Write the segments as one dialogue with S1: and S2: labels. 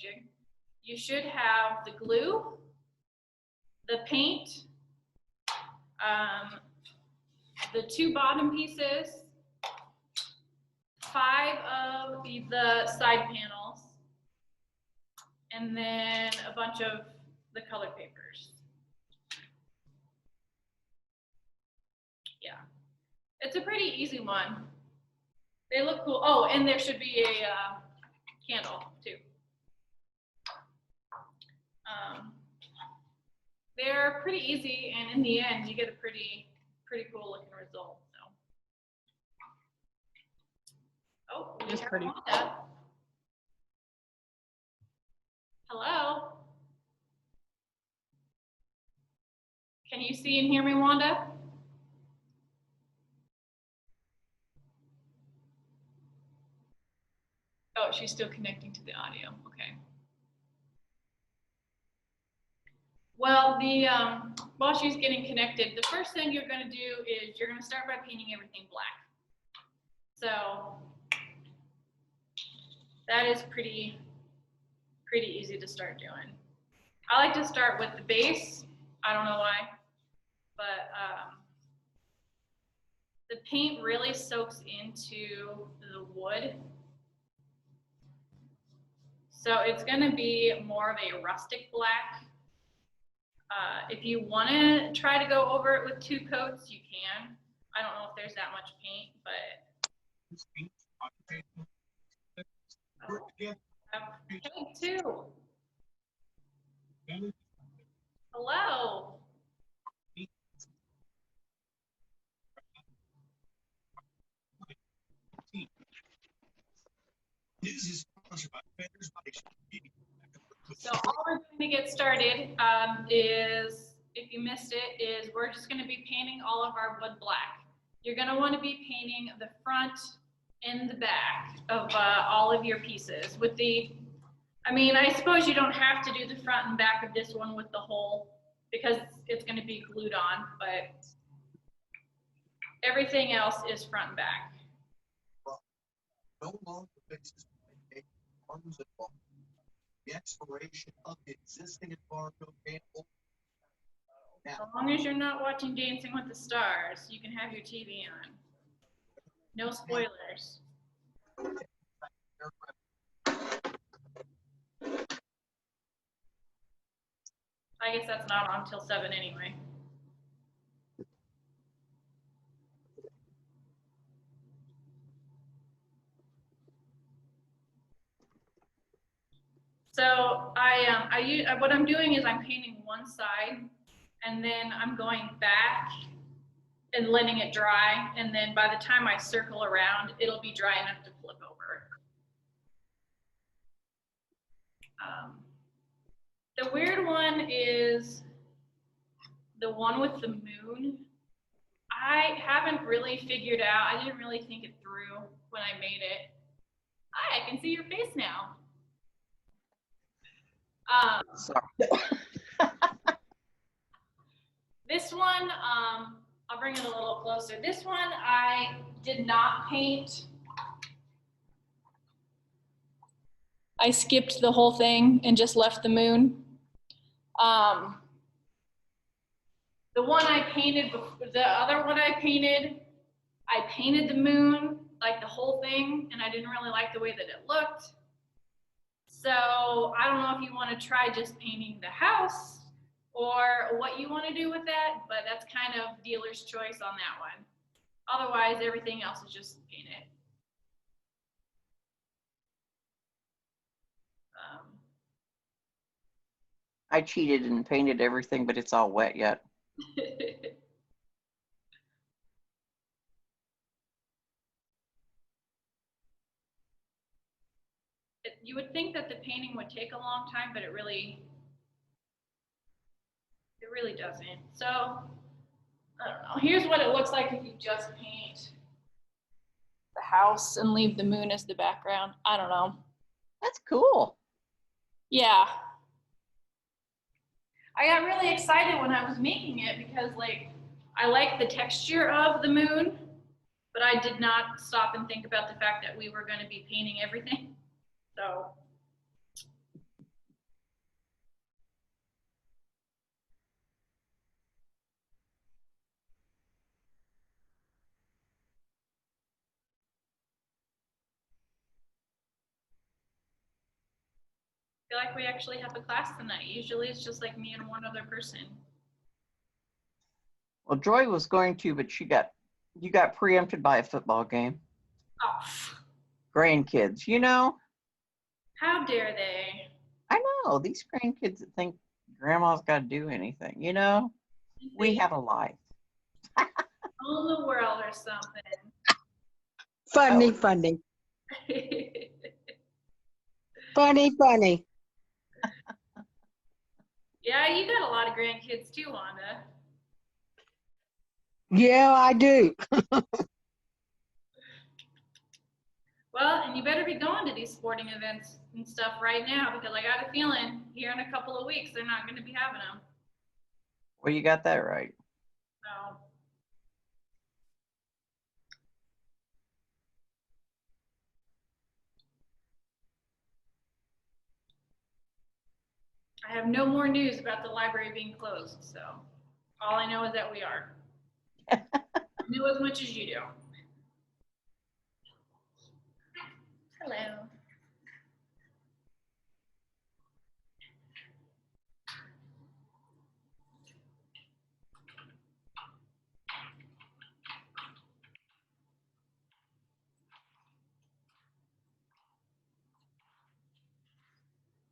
S1: jig. You should have the glue, the paint, the 2 bottom pieces, 5 of the side panels, and then a bunch of the colored papers. Yeah, it's a pretty easy one. They look cool. Oh, and there should be a candle too. They're pretty easy, and in the end, you get a pretty cool looking result. So, oh, we have Wanda. Hello. Can you see and hear me, Wanda? Oh, she's still connecting to the audio. Okay. Well, while she's getting connected, the first thing you're going to do is you're going to start by painting everything black. So that is pretty easy to start doing. I like to start with the base. I don't know why, but the paint really soaks into the wood. So it's going to be more of a rustic black. If you want to try to go over it with 2 coats, you can. I don't know if there's that much paint, but paint too. Hello. So all we're going to get started is, if you missed it, is we're just going to be painting all of our wood black. You're going to want to be painting the front and the back of all of your pieces. With the, I mean, I suppose you don't have to do the front and back of this one with the hole because it's going to be glued on, but everything else is front and back.
S2: No longer fixes arms and bones. The expiration of the existing embargo panel.
S1: As long as you're not watching Dancing with the Stars, you can have your TV on. No spoilers. I guess that's not on until 7 anyway. So what I'm doing is I'm painting one side, and then I'm going back and letting it dry, and then by the time I circle around, it'll be dry enough to flip over. The weird one is the one with the moon. I haven't really figured out, I didn't really think it through when I made it. Hi, I can see your face now.
S3: Sorry.
S1: This one, I'll bring it a little closer. This one I did not paint. I skipped the whole thing and just left the moon. The one I painted, the other one I painted the moon, like the whole thing, and I didn't really like the way that it looked. So I don't know if you want to try just painting the house or what you want to do with that, but that's kind of dealer's choice on that one. Otherwise, everything else is just painted.
S3: I cheated and painted everything, but it's all wet yet.
S1: You would think that the painting would take a long time, but it really doesn't. So, I don't know. Here's what it looks like if you just paint the house and leave the moon as the background. I don't know.
S3: That's cool.
S1: Yeah. I got really excited when I was making it because I like the texture of the moon, but I did not stop and think about the fact that we were going to be painting everything. So feel like we actually have a class tonight. Usually it's just like me and one other person.
S3: Well, Joy was going to, but you got preempted by a football game.
S1: Oh,
S3: Grandkids, you know?
S1: how dare they?
S3: I know, these grandkids that think grandma's got to do anything, you know? We have a life.
S1: Own the world or something.
S4: Funny,
S3: Oh.
S4: funny, funny, funny.
S1: Yeah, you got a lot of grandkids too, Wanda.
S4: Yeah, I do.
S1: Well, and you better be going to these sporting events and stuff right now because I got a feeling here in a couple of weeks they're not going to be having them.
S3: Well, you got that right.
S1: So. I have no more news about the library being closed, so all I know is that we are. I know as much as you do. Hello.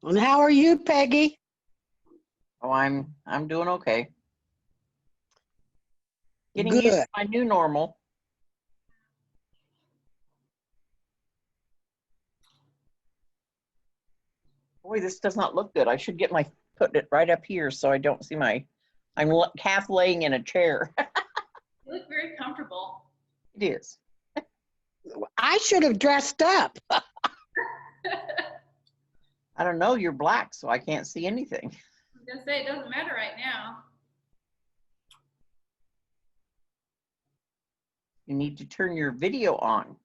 S4: And how are you, Peggy?
S3: Oh, I'm doing okay. Getting used
S4: Good.
S3: to my new normal. Boy, this does not look good. I should put it right up here so I don't see I'm half laying in a chair.
S1: You look very comfortable.
S3: It is.
S4: I should have dressed up.
S3: I don't know, you're black, so I can't see anything.
S1: I was gonna say it doesn't matter right now.
S3: You need to turn your video on.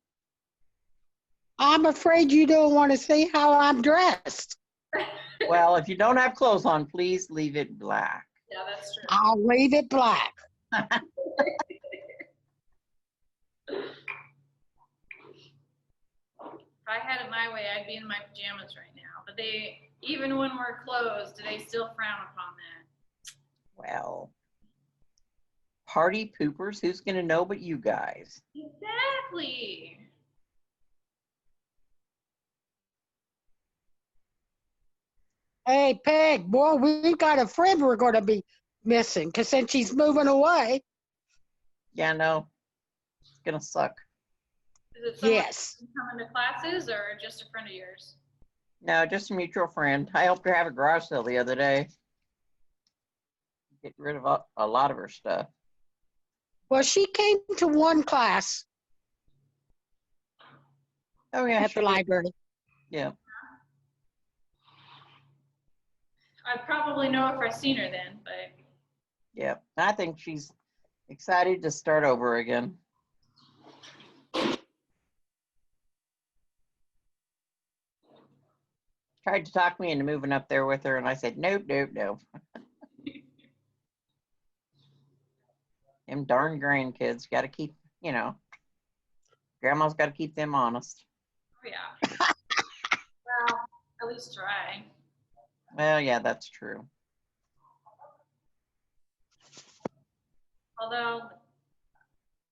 S4: I'm afraid you don't want to see how I'm dressed.
S3: Well, if you don't have clothes on, please leave it black.
S1: Yeah, that's true.
S4: I'll leave it black.
S1: If I had it my way, I'd be in my pajamas right now. But even when we're closed, they still frown upon that.
S3: Well, party poopers, who's going to know but you guys?
S1: Exactly.
S4: Hey, Peg, boy, we got a friend we're going to be missing because since she's moving away.
S3: Yeah, no, it's going to suck.
S1: Is it someone
S4: Yes.
S1: coming to classes or just a friend of yours?
S3: No, just a mutual friend. I helped her have a garage sale the other day. Get rid of a lot of her stuff.
S4: Well, she came to one class
S3: Oh, yeah.
S4: at the library.
S3: Yeah.
S1: I probably know if I've seen her then, but
S3: Yeah. I think she's excited to start over again. Tried to talk me into moving up there with her, and I said, nope, nope, nope. Them darn grandkids got to keep, grandma's got to keep them honest.
S1: oh yeah. Well, at least try.
S3: Well, yeah, that's true.
S1: Although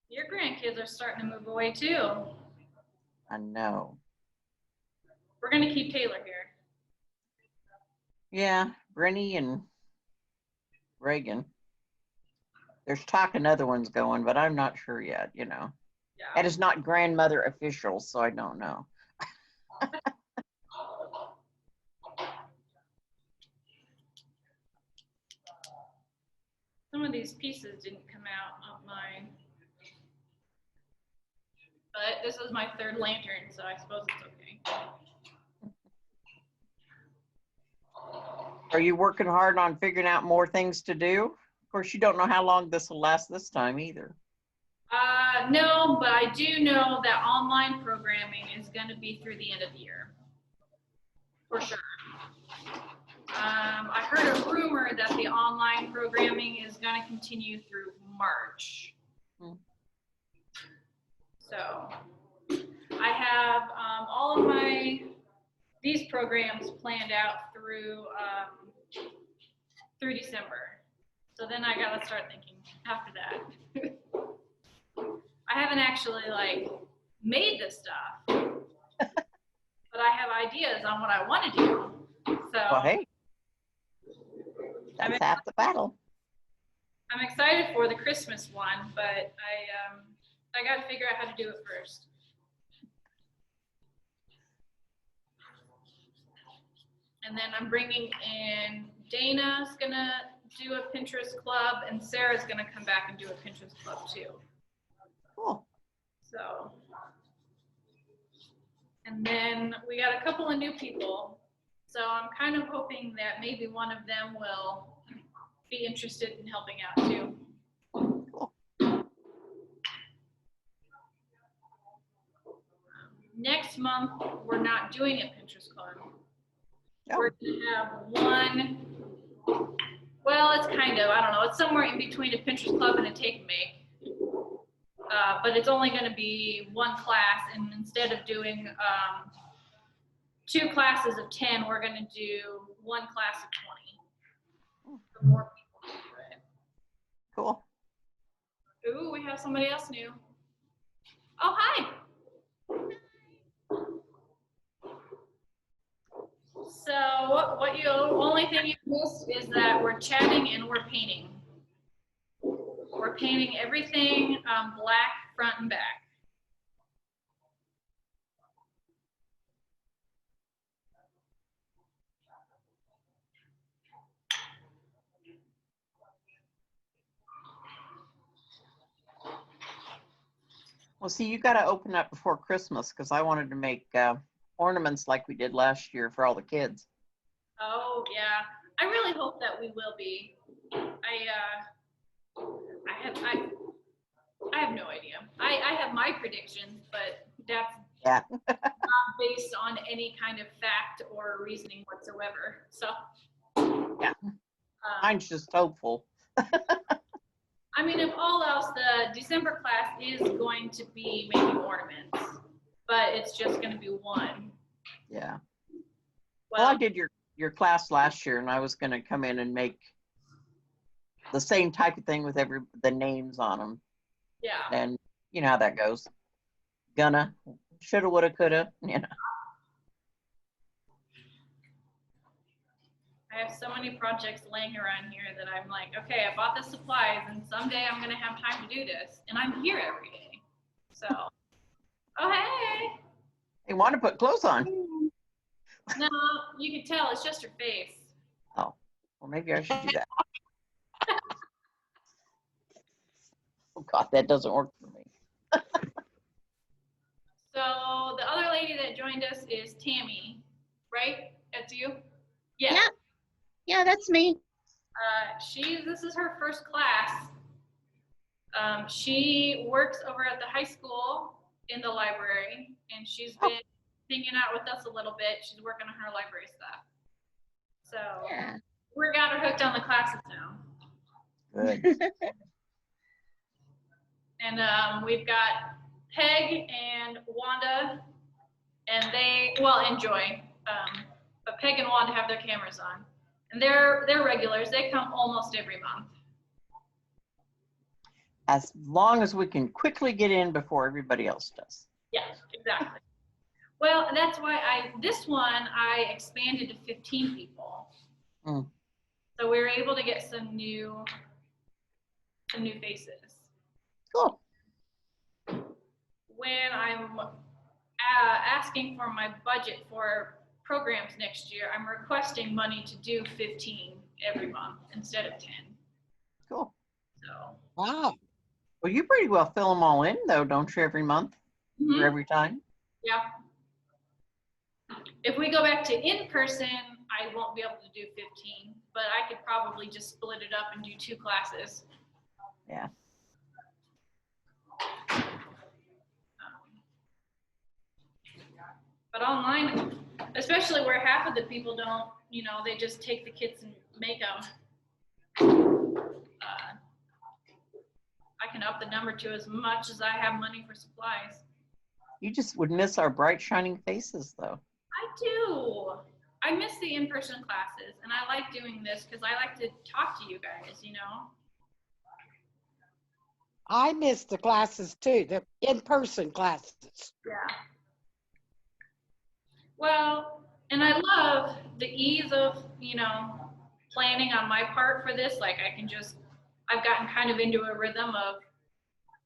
S1: your grandkids are starting to move away too.
S3: I know.
S1: We're gonna keep Taylor here.
S3: Yeah, Brenny and Reagan. There's talk another one's going, but I'm not sure yet,
S1: Yeah.
S3: That is not grandmother official, so I don't know.
S1: Some of these pieces didn't come out of mine. But this is my third lantern, so I suppose it's okay.
S3: Are you working hard on figuring out more things to do? Of course, you don't know how long this will last this time either.
S1: No, but I do know that online programming is going to be through the end of the year. For sure. I heard a rumor that the online programming is going to continue through March. So I have all of my these programs planned out through December. So then I gotta start thinking after that. I haven't actually like made this stuff, but I have ideas on what I want to do. So
S3: Well, hey,
S1: I'm
S3: that's half the battle.
S1: I'm excited for the Christmas one, but I got to figure out how to do it first. And then I'm bringing in Dana's gonna do a Pinterest club, and Sarah's gonna come back and do a Pinterest club too.
S3: Cool.
S1: So, and then we got a couple of new people. So I'm kind of hoping that maybe one of them will be interested in helping out too. Next month, we're not doing a Pinterest club.
S3: Oh.
S1: We're gonna have one, well, it's kind of, I don't know, it's somewhere in between a Pinterest club and a take and make. But it's only gonna be one class, and instead of doing 2 classes of 10, we're gonna do 1 class of 20. For more people to do it.
S3: Cool.
S1: Ooh, we have somebody else new. Oh, hi. So what you only thing you missed is that we're chatting and we're painting. We're painting everything black front and back.
S3: Well, see, you got to open up before Christmas because I wanted to make ornaments like we did last year for all the kids.
S1: Oh yeah, I really hope that we will be. I have no idea. I have my predictions, but that's not based on any kind of fact or reasoning whatsoever. So
S3: Yeah, mine's just hopeful.
S1: I mean, if all else, the December class is going to be making ornaments, but it's just going to be one.
S3: Yeah. Well, I did your class last year, and I was going to come in and make the same type of thing with the names on them.
S1: Yeah.
S3: And you know how that goes. Gonna, shoulda, woulda, coulda, you know.
S1: I have so many projects laying around here that I'm like, okay, I bought the supplies, and someday I'm going to have time to do this, and I'm here every day. So, oh, hey.
S3: They want to put clothes on.
S1: No, you can tell it's just your face.
S3: Oh, well, maybe I should do that. Oh, God, that doesn't work for me.
S1: So the other lady that joined us is Tammy, right? That's you? Yeah.
S5: Yeah, that's me.
S1: This is her first class. She works over at the high school in the library, and she's been hanging out with us a little bit. She's working on her library stuff. So
S5: Yeah.
S1: we got her hooked on the classes now.
S3: Good.
S1: And we've got Peg and Wanda, and and Joy. But Peg and Wanda have their cameras on. And they're regulars. They come almost every month.
S3: As long as we can quickly get in before everybody else does.
S1: Yeah, exactly. Well, that's why this one I expanded to 15 people.
S3: Mm.
S1: So we were able to get some new faces.
S3: Cool.
S1: When I'm asking for my budget for programs next year, I'm requesting money to do 15 every month instead of 10.
S3: Cool.
S1: So.
S4: Wow.
S3: Well, you pretty well fill them all in, though, don't you, every month
S1: Mm-hmm.
S3: or every time?
S1: Yeah. If we go back to in-person, I won't be able to do 15, but I could probably just split it up and do 2 classes.
S3: Yeah.
S1: But online, especially where half of the people don't, they just take the kits and make them. I can up the number to as much as I have money for supplies.
S3: You just would miss our bright, shining faces, though.
S1: I do. I miss the in-person classes, and I like doing this because I like to talk to you guys, you know?
S4: I miss the classes too, the in-person classes.
S1: Yeah. Well, and I love the ease of, you know, planning on my part for this. Like I can just, I've gotten kind of into a rhythm of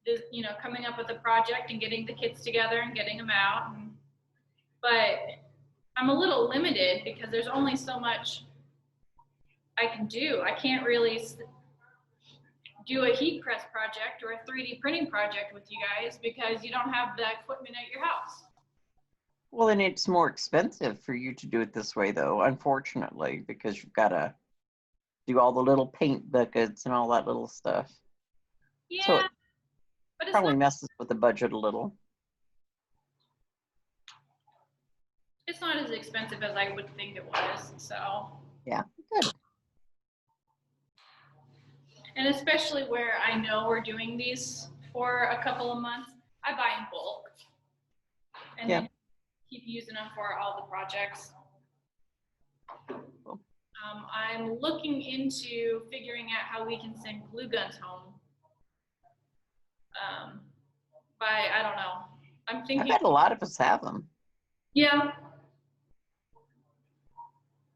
S1: this, you know, coming up with a project and getting the kids together and getting them out. But I'm a little limited because there's only so much I can do. I can't really do a heat press project or a 3D printing project with you guys because you don't have the equipment at your house.
S3: Well, and it's more expensive for you to do it this way, though, unfortunately, because you've got to do all the little paint buckets and all that little stuff.
S1: Yeah,
S3: So it
S1: but it's
S3: probably
S1: not,
S3: messes with the budget a little.
S1: it's not as expensive as I would think it was. So,
S3: Yeah, good.
S1: and especially where I know we're doing these for a couple of months, I buy in bulk and
S3: Yeah.
S1: then keep using them for all the projects.
S3: Cool.
S1: I'm looking into figuring out how we can send glue guns home. I don't know. I'm
S3: I
S1: thinking,
S3: bet a lot of us have them.
S1: yeah.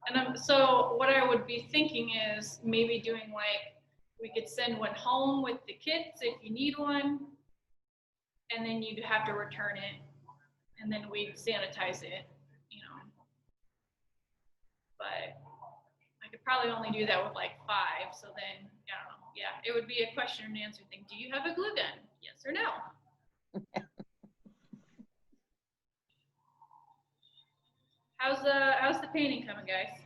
S1: And so what I would be thinking is maybe doing like, we could send one home with the kits if you need one, and then you'd have to return it, and then we'd sanitize it, you know. But I could probably only do that with like 5, so then, I don't know. Yeah, it would be a question and answer thing. Do you have a glue gun? Yes or no? How's the painting coming, guys?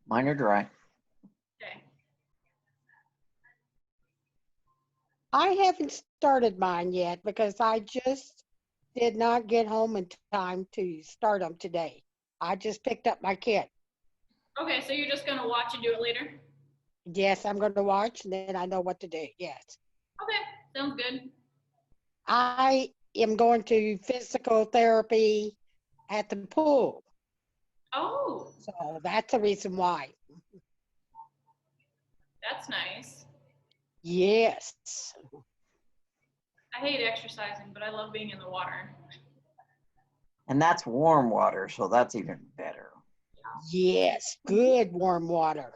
S3: Mine are dry.
S1: Okay.
S4: I haven't started mine yet because I just did not get home in time to start them today. I just picked up my kit.
S1: Okay, so you're just gonna watch and do it later?
S4: Yes, I'm going to watch and then I know what to do. Yes.
S1: Okay, sounds good.
S4: I am going to physical therapy at the pool.
S1: Oh,
S4: So that's the reason why.
S1: that's nice.
S4: Yes.
S1: I hate exercising, but I love being in the water.
S3: And that's warm water, so that's even better.
S4: Yes. Good warm water.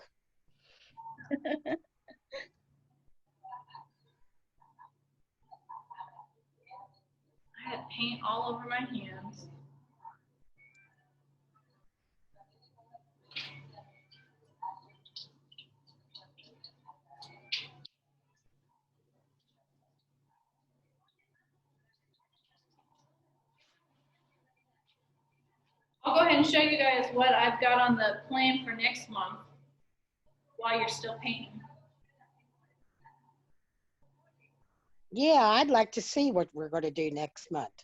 S1: I had paint all over my hands. I'll go ahead and show you guys what I've got on the plan for next month while you're still painting.
S4: Yeah, I'd like to see what we're going to do next month.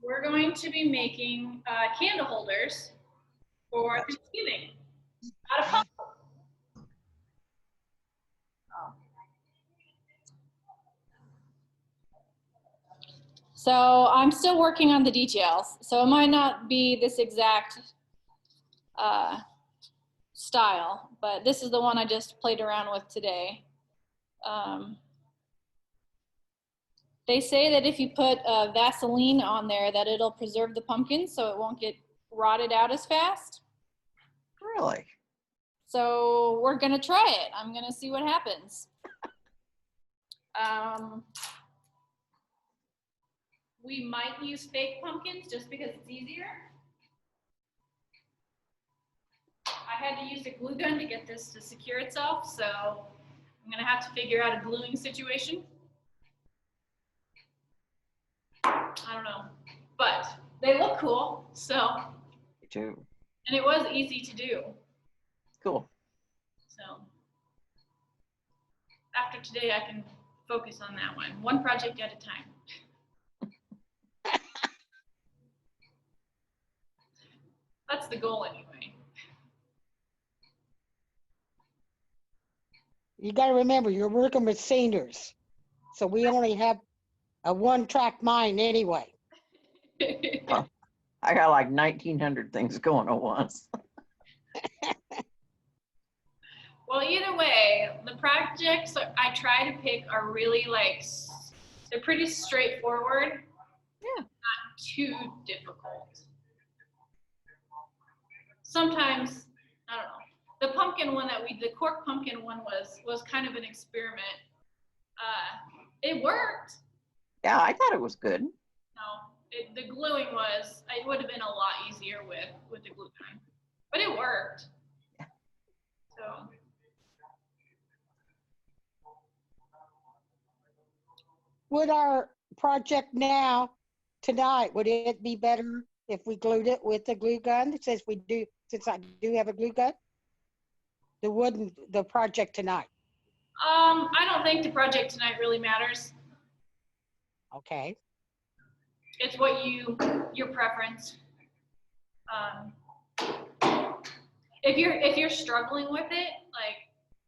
S1: We're going to be making candle holders for Thanksgiving out of pop. So I'm still working on the details. So it might not be this exact style, but this is the one I just played around with today. They say that if you put Vaseline on there, that it'll preserve the pumpkin so it won't get rotted out as fast.
S3: Really?
S1: So we're gonna try it. I'm gonna see what happens. We might use fake pumpkins just because it's easier. I had to use a glue gun to get this to secure itself, so I'm gonna have to figure out a gluing situation. I don't know, but they look cool, so.
S3: Me too.
S1: And it was easy to do,
S3: Cool.
S1: so. After today, I can focus on that one project at a time. That's the goal anyway.
S4: You got to remember, you're working with seniors. So we only have a one-track mind anyway.
S3: I got like 1,900 things going at once.
S1: Well, either way, the projects I try to pick are really like, they're pretty straightforward.
S3: Yeah.
S1: Not too difficult. Sometimes, I don't know. The pumpkin one the cork pumpkin one was kind of an experiment. It worked.
S3: Yeah, I thought it was good.
S1: No, the gluing it would have been a lot easier with the glue gun, but it worked. So.
S4: Would our project now, tonight, would it be better if we glued it with the glue gun, since I do have a glue gun? The project tonight.
S1: I don't think the project tonight really matters.
S4: Okay.
S1: It's what your preference. If you're struggling with it, like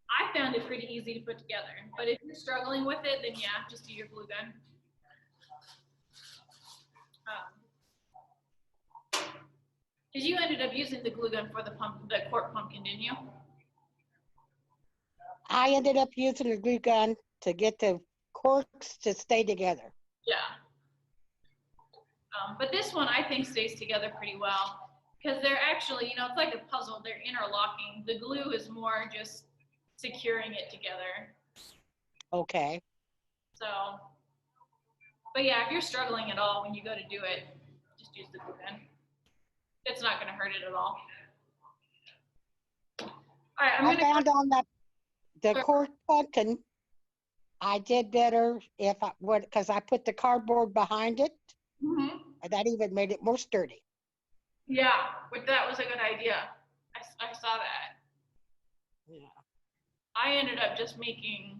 S1: I found it pretty easy to put together. But if you're struggling with it, then yeah, just do your glue gun. Because you ended up using the glue gun for the cork pumpkin, didn't you?
S4: I ended up using a glue gun to get the corks to stay together.
S1: Yeah. But this one I think stays together pretty well because they're actually, it's like a puzzle. They're interlocking. The glue is more just securing it together.
S4: Okay.
S1: So, but yeah, if you're struggling at all when you go to do it, just use the glue gun. It's not going to hurt it at all. All right,
S4: I found on the cork pumpkin, I did better because I put the cardboard behind it.
S1: Mm-hmm.
S4: And that even made it more sturdy.
S1: Yeah, that was a good idea. I saw that.
S4: Yeah.
S1: I ended up just making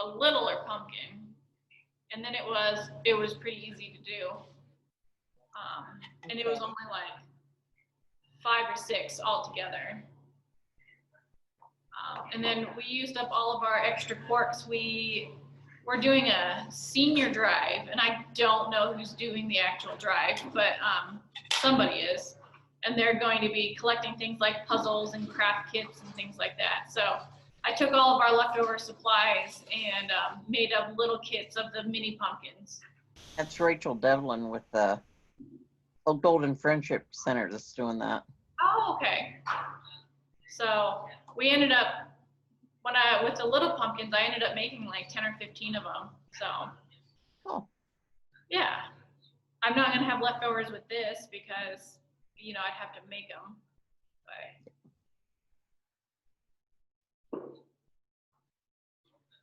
S1: a littler pumpkin, and then it was pretty easy to do. And it was only like 5 or 6 altogether. And then we used up all of our extra corks. We're doing a senior drive, and I don't know who's doing the actual drive, but somebody is. And they're going to be collecting things like puzzles and craft kits and things like that. So I took all of our leftover supplies and made up little kits of the mini pumpkins. That's
S3: Rachel Devlin with the Golden Friendship Center that's doing that.
S1: Oh, okay. So we ended up, with the little pumpkins, I ended up making like 10 or 15 of them. So, yeah, I'm not gonna have leftovers with this because, I'd have to make them. But. All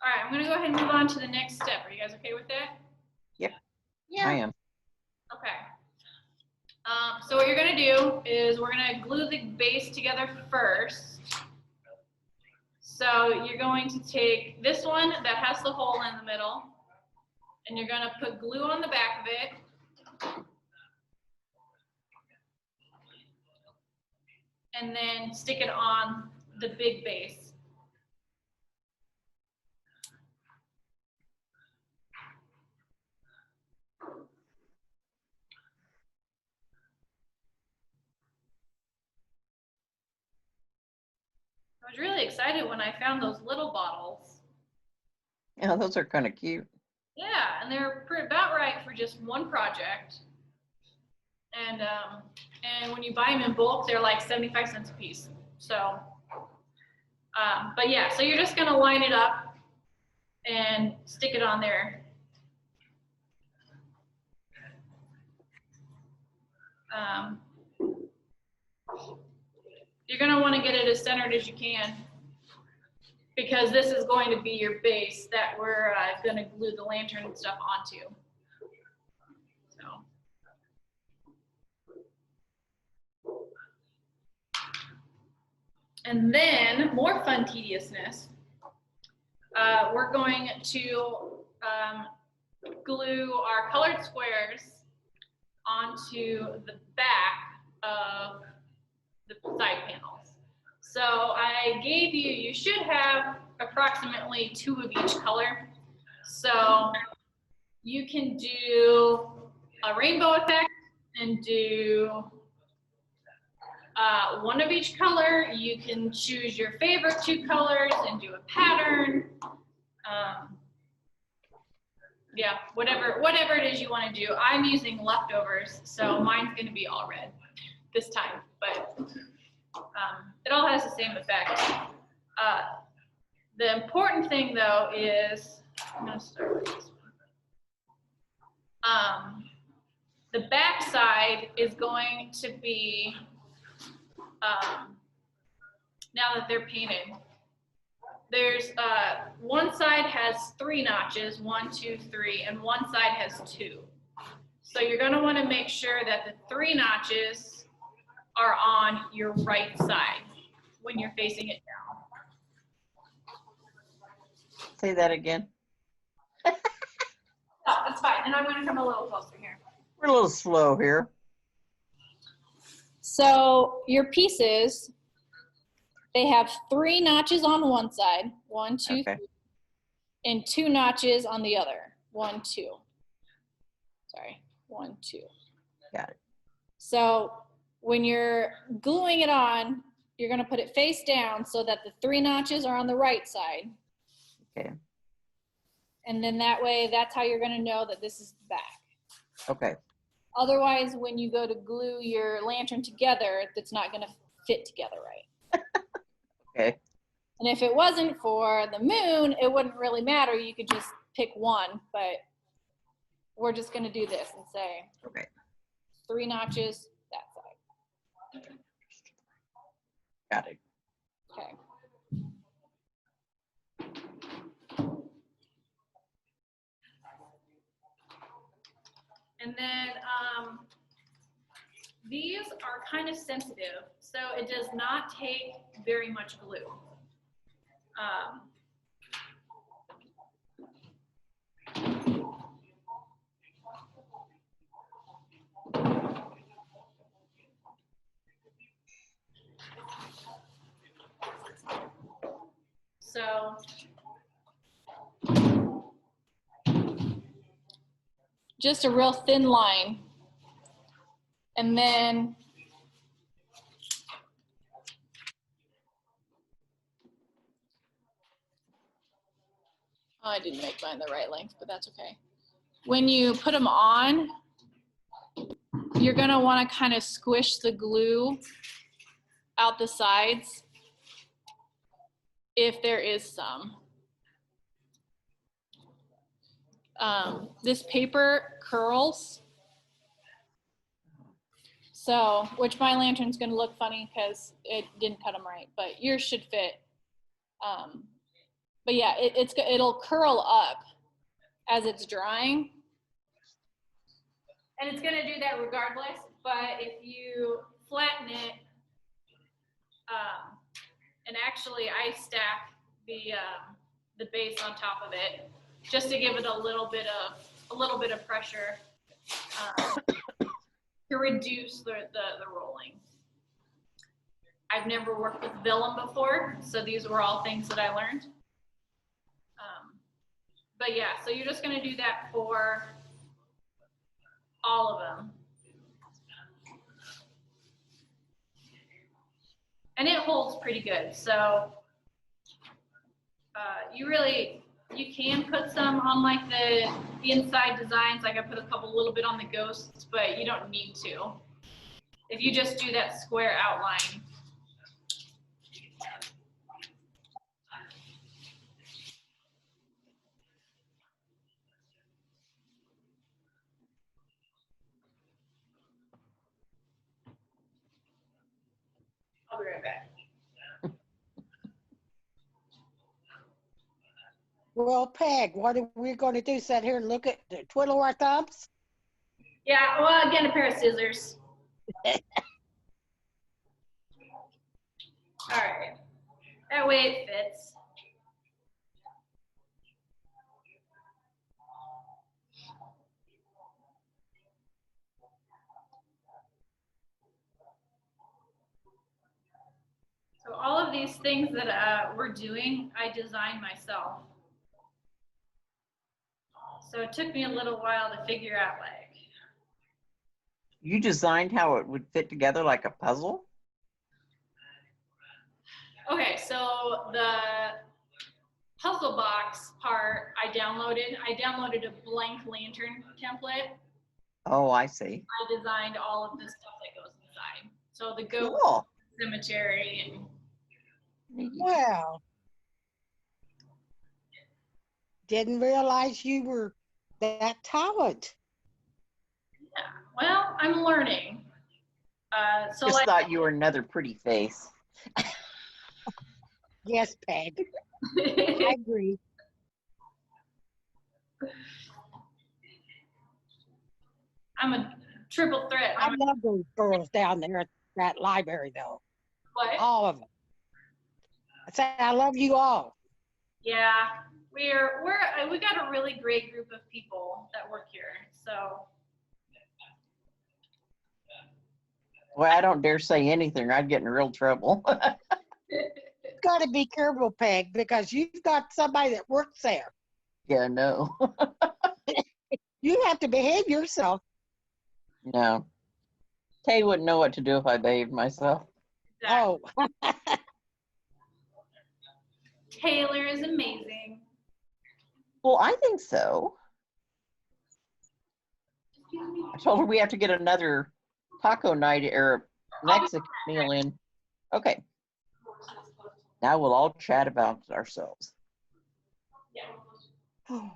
S1: right, I'm gonna go ahead and move on to the next step. Are you guys okay with that?
S3: Yep.
S5: Yeah.
S3: I am.
S1: Okay. So what you're gonna do is we're gonna glue the base together first. So you're going to take this one that has the hole in the middle, and you're gonna put glue on the back of it. And then stick it on the big base. I was really excited when I found those little bottles.
S3: Yeah, those are kind of cute.
S1: Yeah, and they're about right for just one project. And when you buy them in bulk, they're like 75 cents a piece. So, but yeah, so you're just gonna line it up and stick it on there. You're gonna want to get it as centered as you can because this is going to be your base that we're gonna glue the lantern and stuff onto. So. And then, more fun tediousness, we're going to glue our colored squares onto the back of the side panels. So I gave you should have approximately 2 of each color. So You can do a rainbow effect and do one of each color. You can choose your favorite 2 colors and do a pattern. Yeah, whatever it is you want to do. I'm using leftovers, so mine's going to be all red this time, but it all has the same effect. The important thing though is, I'm going to start with this one. The back side is going to be, now that they're painted, there's one side has 3 notches, 1, 2, 3, and one side has 2. So you're going to want to make sure that the 3 notches are on your right side when you're facing it down.
S3: Say that again.
S1: No, that's fine. And I'm going to come a little closer here.
S3: We're a little slow here.
S1: So your pieces, they have 3 notches on one side, 1, 2,
S3: Okay.
S1: 3, and 2 notches on the other, 1, 2. Sorry, 1, 2.
S3: Got it.
S1: So when you're gluing it on, you're going to put it face down so that the 3 notches are on the right side.
S3: Okay.
S1: And then that way, that's how you're going to know that this is the back.
S3: Okay.
S1: Otherwise, when you go to glue your lantern together, it's not going to fit together right.
S3: Okay.
S1: And if it wasn't for the moon, it wouldn't really matter. You could just pick one, but we're just going to do this and say
S3: Okay.
S1: 3 notches that side.
S3: Got it.
S1: Okay. And then these are kind of sensitive, so it does not take very much glue. So just a real thin line. And then I didn't make mine the right length, but that's okay. When you put them on, you're gonna wanna kind of squish the glue out the sides if there is some. This paper curls. So, which my lantern's gonna look funny because it didn't cut them right, but yours should fit. But yeah, it'll curl up as it's drying. And it's gonna do that regardless, but if you flatten it, and actually I stack the base on top of it just to give it a little bit of pressure to reduce the rolling. I've never worked with vellum before, so these were all things that I learned. But yeah, so you're just gonna do that for all of them. And it holds pretty good, so you can put some on like the inside designs, like I put a little bit on the ghosts, but you don't need to. If you just do that square outline. I'll be right back.
S4: Well, Peg, what are we going to do? Sit here and look at twiddle our thumbs?
S1: Yeah, well, again, a pair of scissors. All right, that way it fits. So all of these things that we're doing, I designed myself. So it took me a little while to figure out like,
S3: You designed how it would fit together like a puzzle?
S1: okay, so the puzzle box part I downloaded a blank lantern template.
S3: Oh, I see.
S1: I designed all of the stuff that goes inside. So the goat
S3: Cool.
S1: cemetery and
S3: Neat.
S4: Well, didn't realize you were that talented.
S1: yeah, well, I'm learning. So
S3: Just
S1: like,
S3: thought you were another pretty face.
S4: Yes, Peg. I agree.
S1: I'm a triple threat.
S4: I love those girls down there at that library, though.
S1: What?
S4: All of them. I say I love you all.
S1: Yeah, we got a really great group of people that work here. So
S3: Well, I don't dare say anything. I'd get in real trouble.
S4: You've got to be careful, Peg, because you've got somebody that works there.
S3: Yeah, no.
S4: You have to behave yourself.
S3: No. Kay wouldn't know what to do if I behaved myself.
S4: Oh,
S1: Taylor is amazing.
S3: Well, I think so. I told her we have to get another taco night or Mexican meal in. Okay. Now we'll all chat about ourselves.
S1: Yeah.
S3: Oh,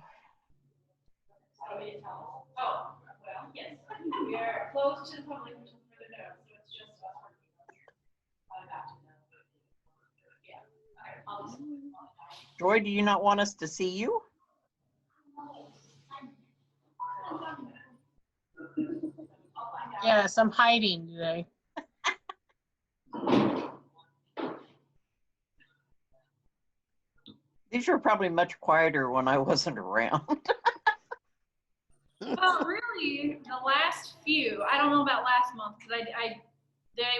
S1: Oh, well, yes. We are closed to the public for the note, so it's just us.
S3: Joy, do you not want us to see you?
S6: Yes, I'm hiding today.
S3: These were probably much quieter when I wasn't around.
S1: Well, really, the last few, I don't know about last month, because I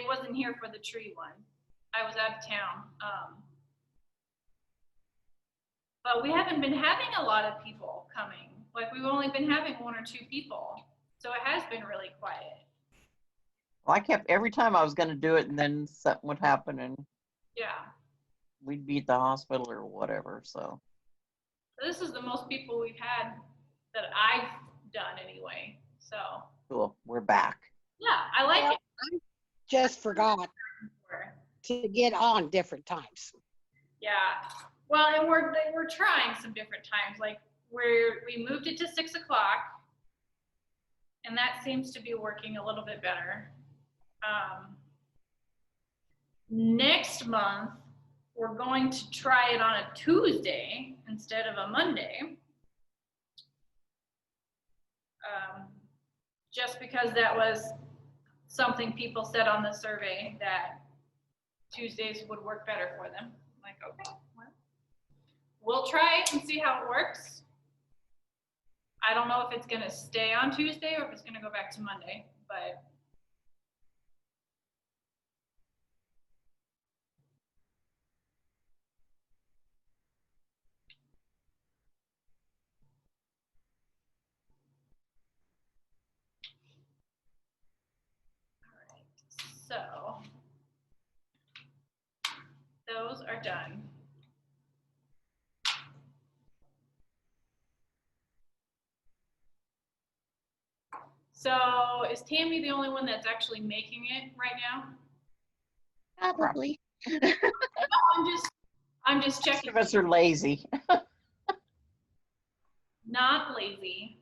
S1: wasn't here for the tree one. I was out of town. But we haven't been having a lot of people coming. Like, we've only been having one or two people. So it has been really quiet.
S3: Well, I kept every time I was going to do it, and then something would happen, and
S1: Yeah.
S3: we'd be at the hospital or whatever. So
S1: This is the most people we've had that I've done anyway. So,
S3: cool. We're back.
S1: yeah, I like it.
S4: just forgot to get on different times.
S1: Yeah. Well, and we're trying some different times. Like we moved it to 6 o'clock, and that seems to be working a little bit better. Next month, we're going to try it on a Tuesday instead of a Monday. Just because that was something people said on the survey that Tuesdays would work better for them. I'm like, okay, well, we'll try it and see how it works. I don't know if it's going to stay on Tuesday or if it's going to go back to Monday, but so those are done. So is Tammy the only one that's actually making it right now?
S5: Probably.
S1: No, I'm just
S3: Most
S1: checking.
S3: of us are lazy.
S1: Not lazy.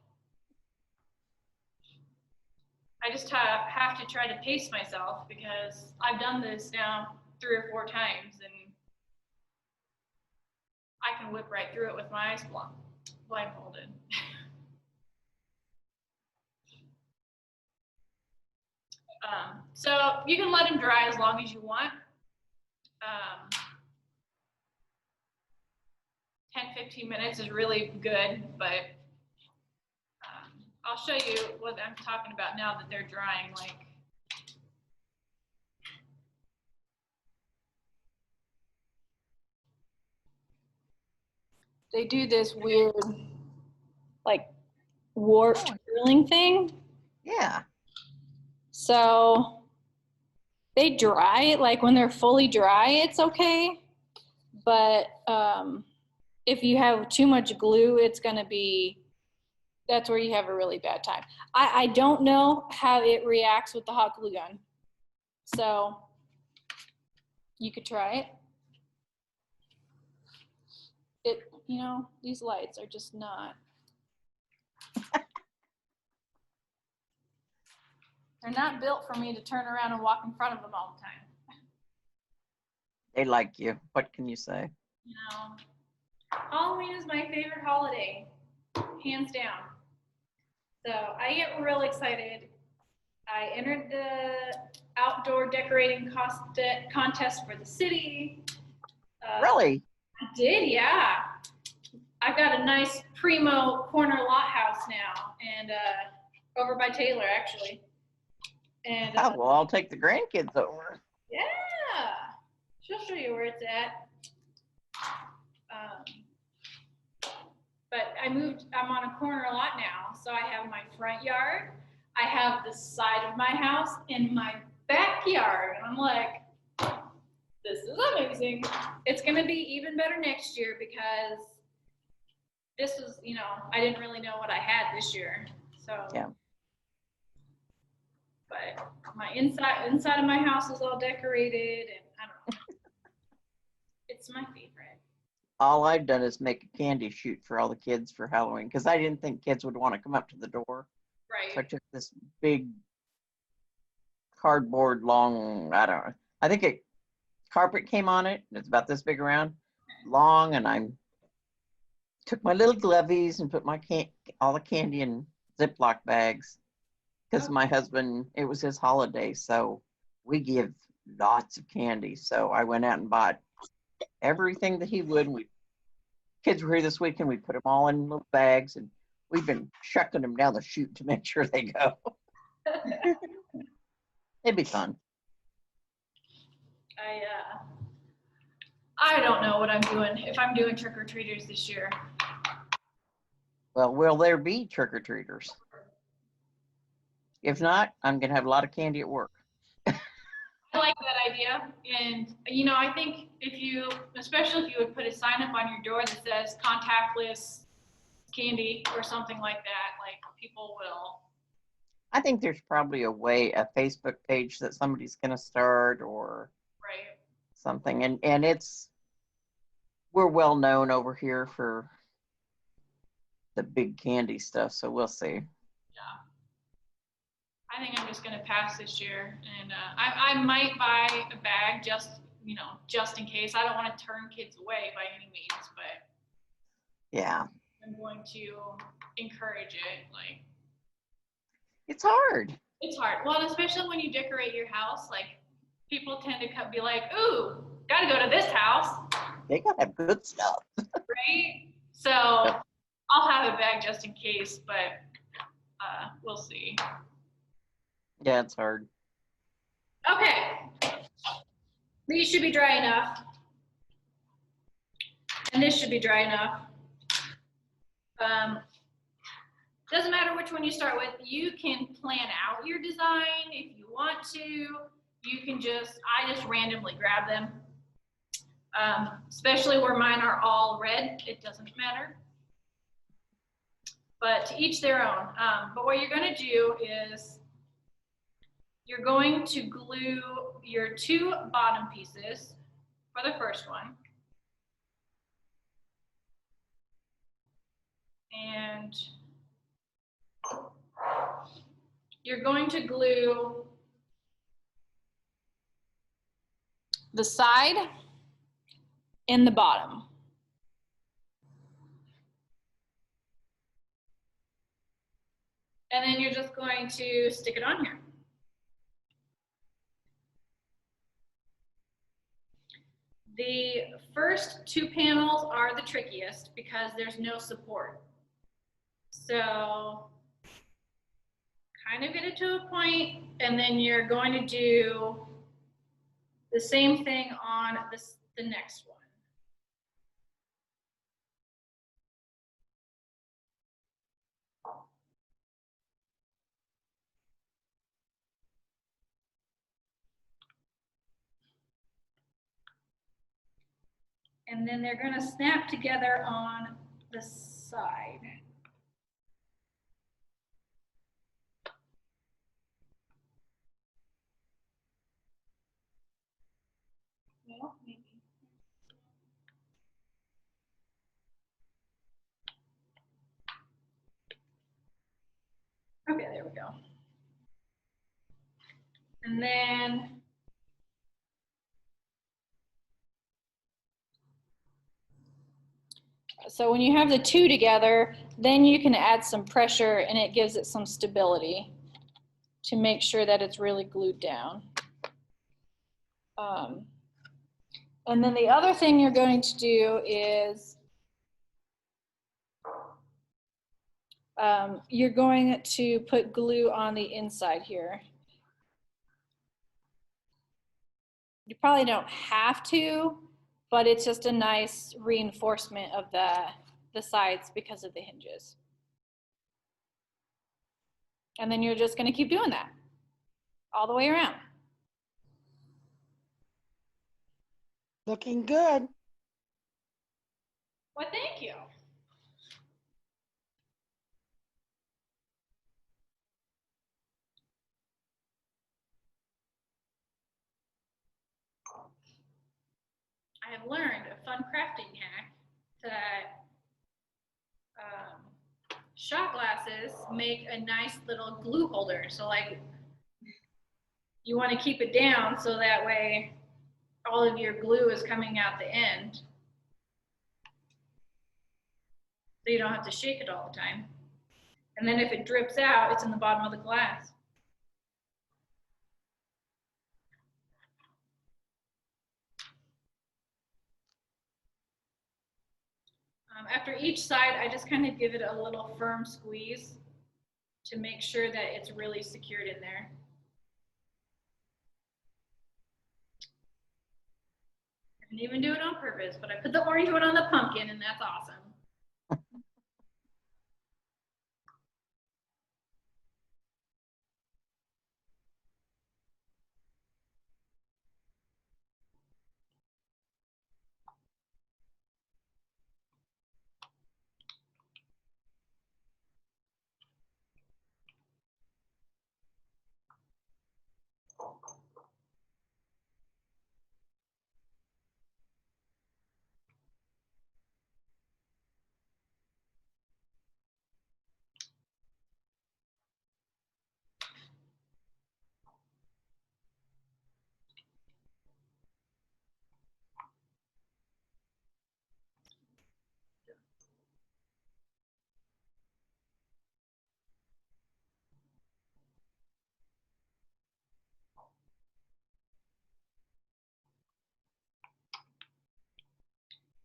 S1: I just have to try to pace myself because I've done this now 3 or 4 times and I can whip right through it with my eyes blindfolded. So you can let them dry as long as you want. 10-15 minutes is really good, but I'll show you what I'm talking about now that they're drying. Like, they do this weird, like, warped curling thing.
S3: Yeah.
S1: So they dry, like when they're fully dry, it's okay. But if you have too much glue, it's going to be, that's where you have a really bad time. I don't know how it reacts with the hot glue gun. So you could try it. You know, these lights are just not. They're not built for me to turn around and walk in front of them all the time.
S3: They like you. What can you say?
S1: You know, Halloween is my favorite holiday, hands down. So I get real excited. I entered the outdoor decorating contest for the city.
S3: Really?
S1: I did, yeah. I've got a nice primo corner lot house now, and over by Taylor, actually. And
S3: Oh, well, I'll take the grandkids over.
S1: yeah, she'll show you where it's at. But I'm on a corner lot now, so I have my front yard, I have the side of my house, and my backyard. And I'm like, this is amazing. It's gonna be even better next year because this was, you know, I didn't really know what I had this year. So
S3: Yeah.
S1: But my inside of my house is all decorated, and I don't know. It's my favorite.
S3: All I've done is make a candy chute for all the kids for Halloween because I didn't think kids would want to come up to the door.
S1: Right.
S3: So I took this big cardboard long, I don't know. I think carpet came on it. It's about this big around, long, and I took my little glovies and put my all the candy in Ziploc bags because my husband, it was his holiday, so we give lots of candy. So I went out and bought everything that he would. Kids were here this weekend. We put them all in little bags, and we've been chucking them down the chute to make sure they go. It'd be fun.
S1: I don't know what I'm doing, if I'm doing trick-or-treaters this year.
S3: Well, will there be trick-or-treaters? If not, I'm going to have a lot of candy at work.
S1: I like that idea. And, you know, I think especially if you would put a sign up on your door that says contactless candy or something like that, like people will.
S3: I think there's probably a Facebook page that somebody's going to start or
S1: Right.
S3: something. And we're well known over here for the big candy stuff, so we'll see.
S1: Yeah. I think I'm just going to pass this year, and I might buy a bag just in case. I don't want to turn kids away by any means, but
S3: yeah,
S1: I'm going to encourage it. Like,
S3: it's hard.
S1: it's hard. Well, and especially when you decorate your house, like people tend to be like, "Ooh, got to go to this house."
S3: They gotta have good stuff.
S1: Right? So I'll have a bag just in case, but we'll see.
S3: Yeah, it's hard.
S1: Okay. These should be dry enough. And this should be dry enough. Doesn't matter which one you start with. You can plan out your design if you want to. You can I just randomly grab them. Especially where mine are all red, it doesn't matter. But to each their own. But what you're gonna do is you're going to glue your two bottom pieces for the first one. And you're going to glue the side and the bottom. And then you're just going to stick it on here. The first two panels are the trickiest because there's no support. So kind of get it to a point, and then you're going to do the same thing on the next one. And then they're gonna snap together on the side. Well, maybe. Okay, there we go. And then so when you have the two together, then you can add some pressure and it gives it some stability to make sure that it's really glued down. And then the other thing you're going to do is you're going to put glue on the inside here. You probably don't have to, but it's just a nice reinforcement of the sides because of the hinges. And then you're just going to keep doing that all the way around.
S4: Looking good.
S1: Well, thank you. I have learned a fun crafting hack that shot glasses make a nice little glue holder. So like you want to keep it down so that way all of your glue is coming out the end. So you don't have to shake it all the time. And then if it drips out, it's in the bottom of the glass. After each side, I just kind of give it a little firm squeeze to make sure that it's really secured in there. I didn't even do it on purpose, but I put the orange one on the pumpkin and that's awesome.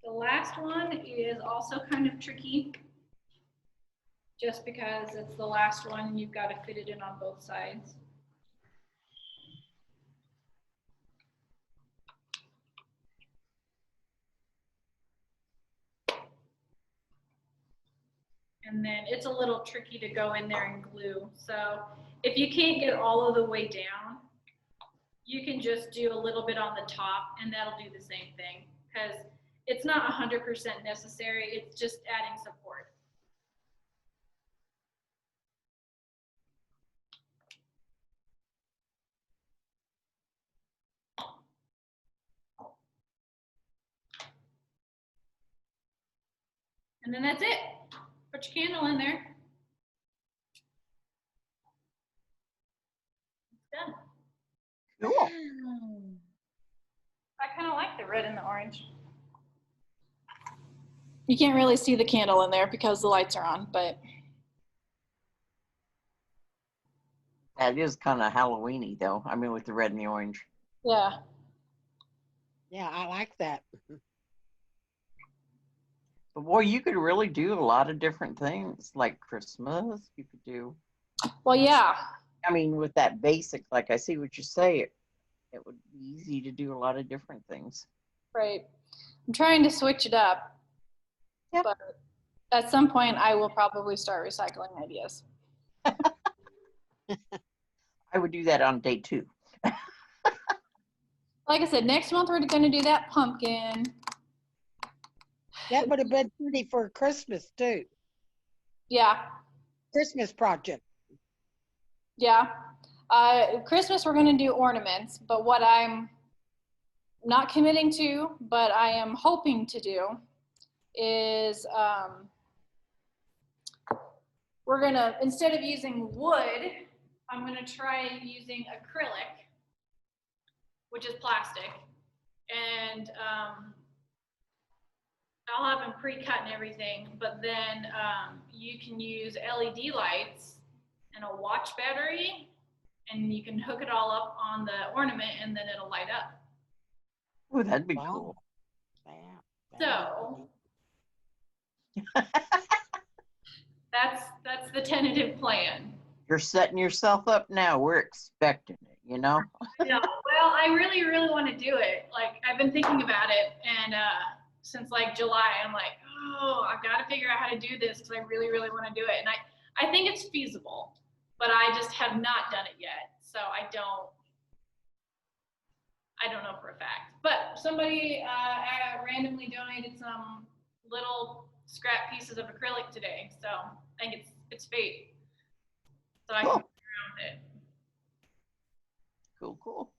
S1: The last one is also kind of tricky just because it's the last one and you've got to fit it in on both sides. And then it's a little tricky to go in there and glue. So if you can't get all of the way down, you can just do a little bit on the top and that'll do the same thing because it's not 100% necessary. It's just adding support. And then that's it. Put your candle in there. It's done.
S3: Cool.
S1: I kind of like the red and the orange. You can't really see the candle in there because the lights are on, but
S3: That is kind of Halloween-y though. I mean, with the red and the orange.
S1: yeah.
S4: Yeah, I like that.
S3: But boy, you could really do a lot of different things, like Christmas. You could do.
S1: Well, yeah.
S3: I mean, with that basic, like I see what you say, it would be easy to do a lot of different things.
S1: Right. I'm trying to switch it up.
S3: Yep.
S1: But at some point, I will probably start recycling ideas.
S3: I would do that on day 2.
S1: Like I said, next month we're going to do that pumpkin.
S4: That would have been pretty for Christmas too.
S1: Yeah,
S4: Christmas project.
S1: yeah. Christmas, we're gonna do ornaments, but what I'm not committing to, but I am hoping to do is we're gonna, instead of using wood, I'm gonna try using acrylic, which is plastic, and I'll have them pre-cut and everything, but then you can use LED lights and a watch battery, and you can hook it all up on the ornament, and then it'll light up.
S3: Ooh, that'd be
S4: Wow.
S3: cool.
S1: So that's the tentative plan.
S3: You're setting yourself up now. We're expecting it, you know?
S1: Yeah, well, I really, really want to do it. Like, I've been thinking about it, and since like July, I'm like, oh, I've got to figure out how to do this because I really, really want to do it. And I think it's feasible, but I just have not done it yet. So I don't know for a fact. But somebody randomly donated some little scrap pieces of acrylic today, so I think it's fate. So I can
S3: Cool.
S1: play around with it.
S3: Cool, cool.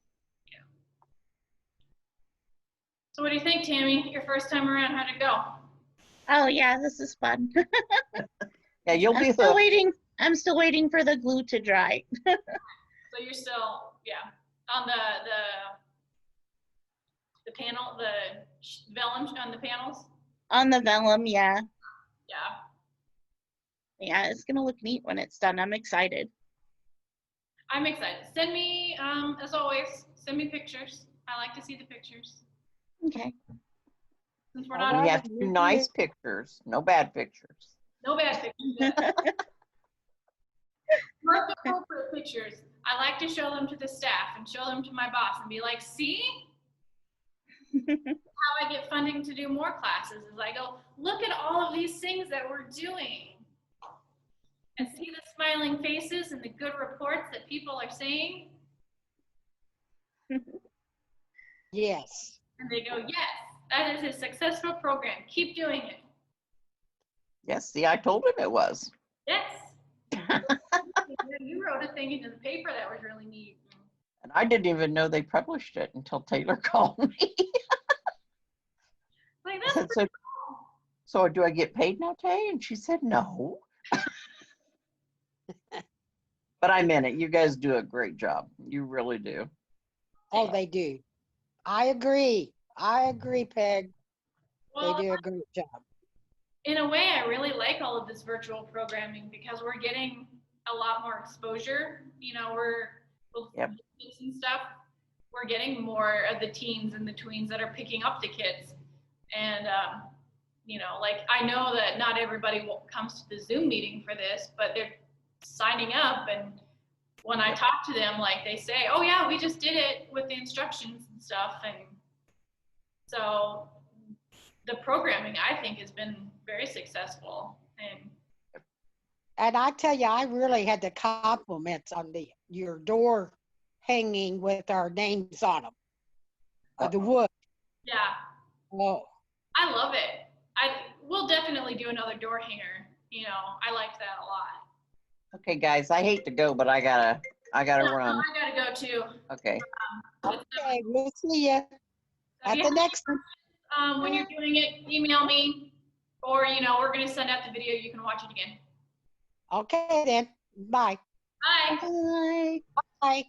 S1: So what do you think, Tammy? Your first time around, how'd it go?
S5: Oh yeah, this is fun.
S3: Yeah, you'll
S5: I'm
S3: be
S5: still
S3: hooked.
S5: waiting. I'm still waiting for the glue to dry.
S1: So you're still, yeah, on the panel, the vellum on the panels?
S5: On the vellum, yeah.
S1: Yeah.
S5: Yeah, it's gonna look neat when it's done. I'm excited.
S1: I'm excited. Send me, as always, send me pictures. I like to see the pictures.
S5: Okay.
S1: Since we're
S4: All
S1: not,
S3: And you
S4: right.
S3: have to do nice pictures, no bad pictures.
S1: no bad pictures. Yeah. Mark appropriate pictures. I like to show them to the staff and show them to my boss and be like, see? How I get funding to do more classes is I go, look at all of these things that we're doing. And see the smiling faces and the good reports that people are saying.
S4: Yes.
S1: And they go, yes, that is a successful program. Keep doing it.
S3: Yes, see, I told him it was.
S1: Yes. You wrote a thing into the paper that was really neat.
S3: And I didn't even know they published it until Taylor called me.
S1: Like,
S3: I
S1: that's
S3: said,
S1: pretty cool.
S3: so do I get paid now, Tay? And she said, no. But I meant it. You guys do a great job. You really do.
S4: Oh, they do. I agree. I agree, Peg.
S1: Well,
S4: They do a great job.
S1: in a way, I really like all of this virtual programming because we're getting a lot more exposure. You know, with
S3: Yep.
S1: kids and stuff, we're getting more of the teens and the tweens that are picking up the kids. And, you know, like, I know that not everybody comes to the Zoom meeting for this, but they're signing up. And when I talk to them, like, they say, oh, yeah, we just did it with the instructions and stuff. And so the programming, I think, has been very successful.
S4: And I tell you, I really had the compliments on your door hanging with our names on them. The wood.
S1: Yeah,
S4: Oh,
S1: I love it. We'll definitely do another door hanger. You know, I liked that a lot.
S3: Okay, guys, I hate to go, but I gotta
S1: No,
S3: run.
S1: I gotta go too.
S3: Okay.
S4: okay. We'll see you at the next one.
S1: When you're doing it, email me, or you know, we're gonna send out the video. You can watch it again.
S4: Okay, then. Bye.
S1: Bye.
S5: Bye.
S4: Bye.